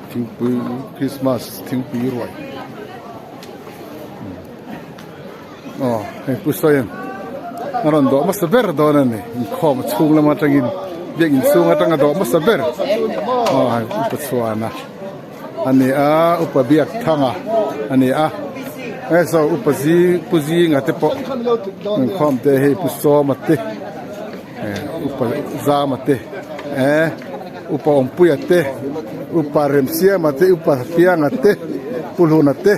ทิ้งปีคริสต์มาสทิ้งปีรวยอ๋อให้ผู้ช่วยนั่นดอกมัสเบอร์ดอนั่นนี่ข้อมชุ่งละมาจังอินเบียกินสูงจังดอกมัสเบอร์อ๋ออุปสวรรค์อันนี้อุปเบียกทั้งอันนี้so upazi ngate po khom te he puso mate upa za mate upa ompuyate upa remsia mate upa pia ngate pulhunate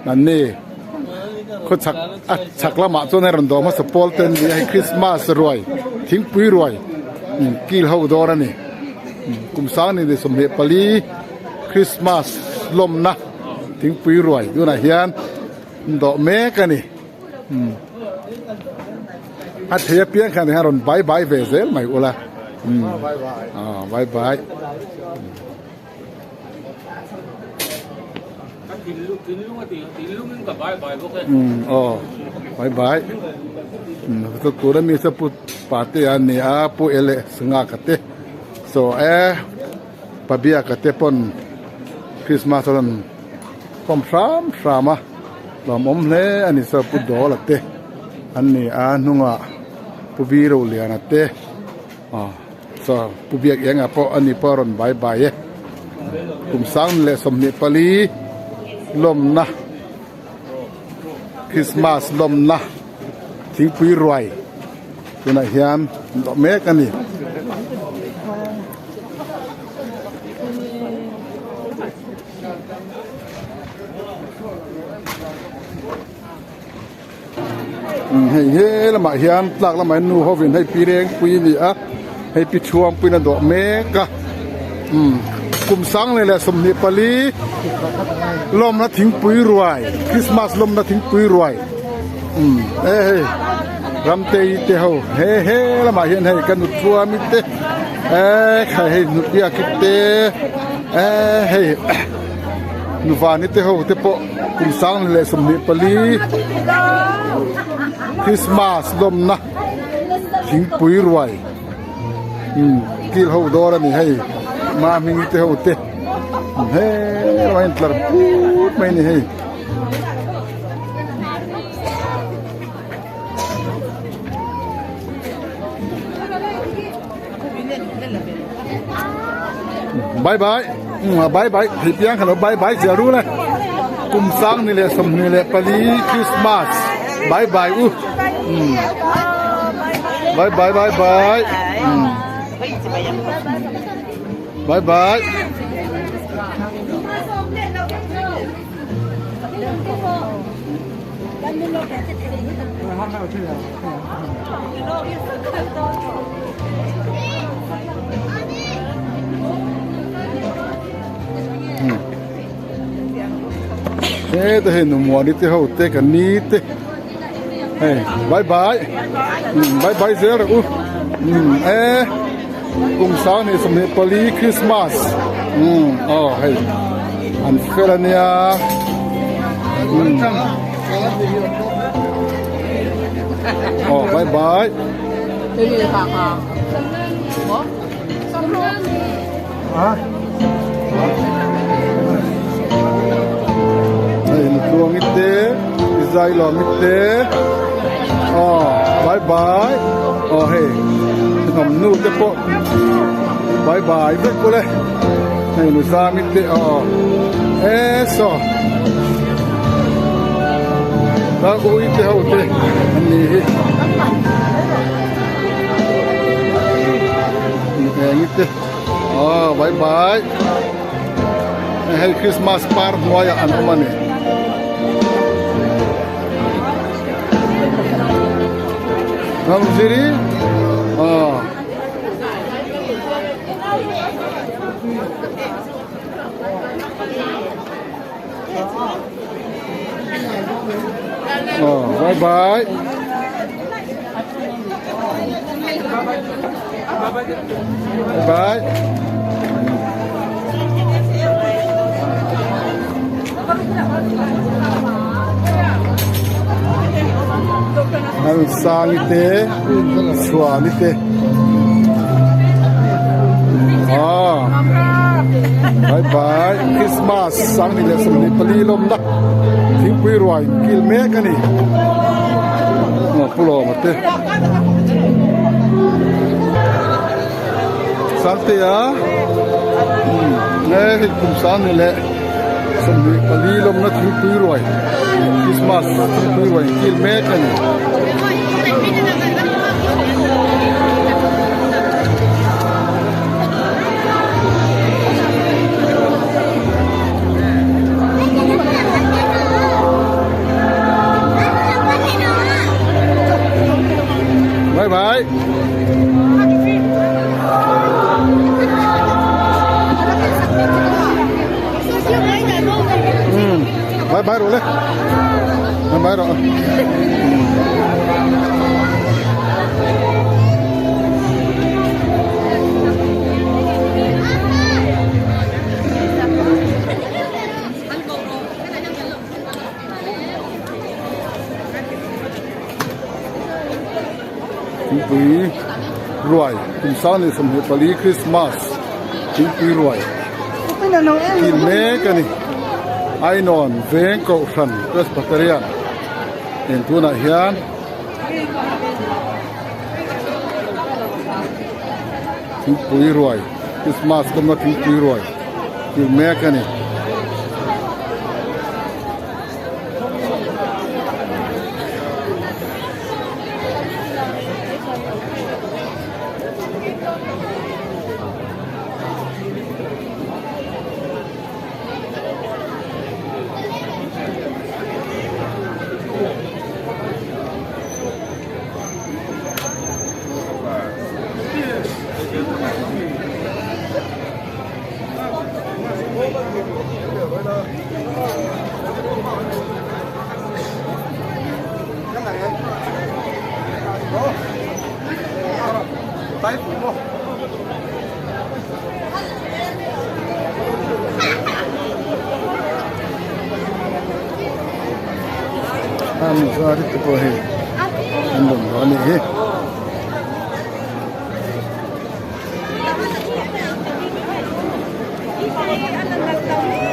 nanne ko chak lama chone ron do ma support ten hi christmas roi thing pui roi kil ho dor ani kum sang ni de somhe pali christmas lom na thing pui roi du na hianดอกเมกันนี่อัดเทียเปียงกันฮะรอนบายบายเวเซลไม่อุละบายบายกินลูกตีลูกนึงกับบายบายพวกบายบายตัวกูได้มีสปุตปาติอันนี้ปูเอเลสงากเตโซปะเบียกเตปนคริสต์มาสนั้นพร้อมสามลมอมเล่อันนี้สปุดดอละเตอันนี้นุ่งปูวีโรเลียนะเตสปูเบียกยังพออันนี้พอรอนบายบายกุมสังเลสมนิปลีลมนะคริสต์มาสลมนะทิ้งปุยรวยตัวไหนเฮียนดอกเมกันนี่ให้เฮละมาเฮียนหลักละมานูเขาวินให้ปีเร่งปีนี้ให้ปีช่วงปีนั้นดอกเมกะกุมสังเลยแหละสมนิปลีลมนะทิ้งปุยรวยคริสต์มาสลมนะทิ้งปุยรวยรำเตยเตะเฮ้ละมาเฮียนให้กันนุทัวมิเตใครให้นุเบียกิเตให้นุฟานิเตะเตปกุมสังเลยสมนิปลีคริสต์มาสลมนะทิ้งปุยรวยกิลเขาดอร์นี่ให้มามิงเตะเตะเฮ้เราเห็นตลอดพูดไม่นี่ให้บายบายผิดยังขนมบายจะรู้เลยกุมสังนี่แหละสมนี่แหละปลีคริสต์มาสบายบายบายบายแต่เห็นหนุ่มวัวนี่เตะเขาเตะกันนี้เตะบายบายเสียแล้วกุมสาวนี่สมัยปลีคริสต์มาสอันเฟรเนียบายบายตัวมิเตอิสราเอลมิเตบายบายเฮ้ขนมนูเตปบายบายเด็กกูเลยให้นุสามิเตโซแล้วกูอิเตเอาเตอันนี้มิเตบายบายให้คริสต์มาสปาร์หัวอันนั้นนี่Kamu sendiri? Bye bye. Bye. Sang ite, suami ite. บายบายคริสต์มาสสังนี่แหละสมนิปลีลมนะทิ้งปุยรวยกิลเมกันนี่pull over te sante ya ne kum san le sambi palilom na thu tu roi Christmas tu roi kil me kan bye bye bye bye rồi đấy bye bye rồi quý roi cùng sao này sum hiệp lý Christmas quý roi kil me cái này ai non veng ko san Presbyterian en tu na hian quý roi Christmas cũng là quý roi kil me cái này Anh ra đi tập hơi, anh đừng nói nữa.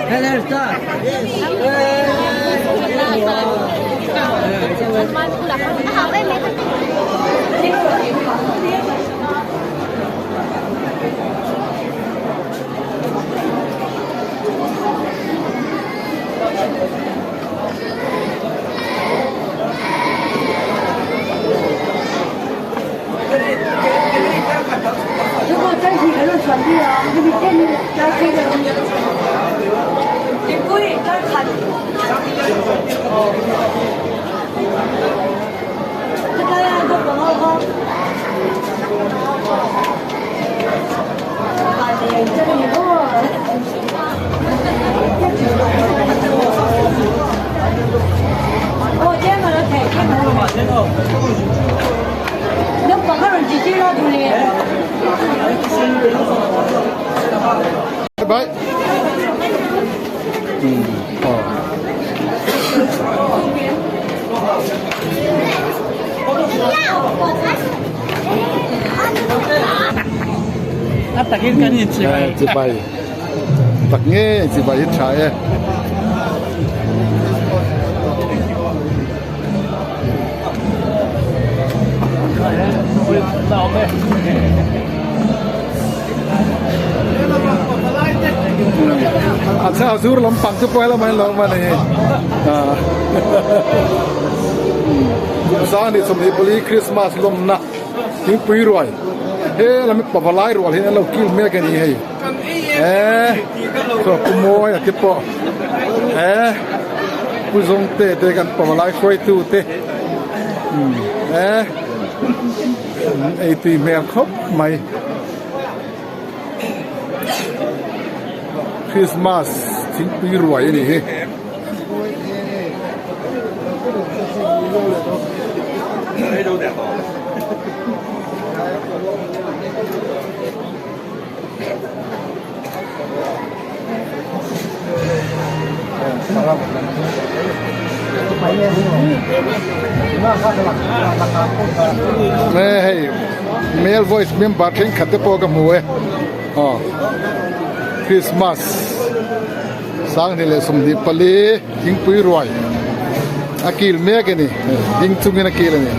Hello, sir. Nếu mà cái gì nó chuẩn bị à, cái gì tên là cái gì cái quỷ cái khẩn cái là có bằng không à thì chân thì có ô thế mà nó thể cái mà nếu mà các đồng chí lo đủ liền Bye bye. Ata kin kan in chi bai. Chị bay. Tắc nghe chị bay hết trái. अच्छा हजूर लंपांग से पहला मैं लोग मैंने सानी समी बली Christmas lump ना हिंग पुई रॉय हे लम पवलाई रॉय हे लोग किल मेंกันนี่ให้ก็ขโมยอ่ะที่ปอผู้ทรงเตะกันปวายคอยตู้เตะไอ้ตีแมวครบไหมคริสต์มาสทิ้งปีรวยนี่ให้ดูแต่แม่ให้เมล voice เมมบัตรเข่งขัดตะโปกับหมูอ๋อ คริสต์มาสสร้างนี่แหละสมดีปลียิงปุยรวยอากิลเมียกันนี่ยิงจุงกันอากิลนี่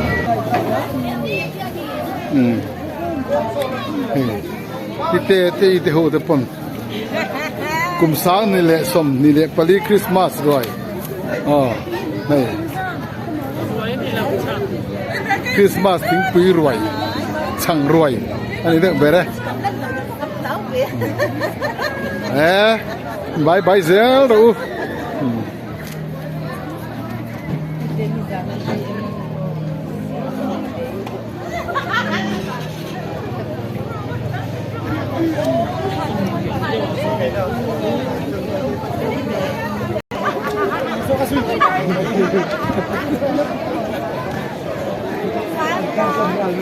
ที่เตะหัวเตะปนกุมสร้างนี่แหละสมนี่แหละปลีคริสต์มาสรวยอ๋อนี่คริสต์มาสยิงปุยรวยช่างรวยอันนี้เรื่องเบรบายบายเซลดู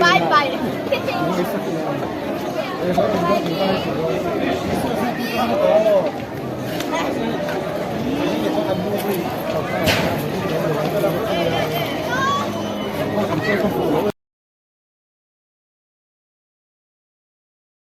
拜拜。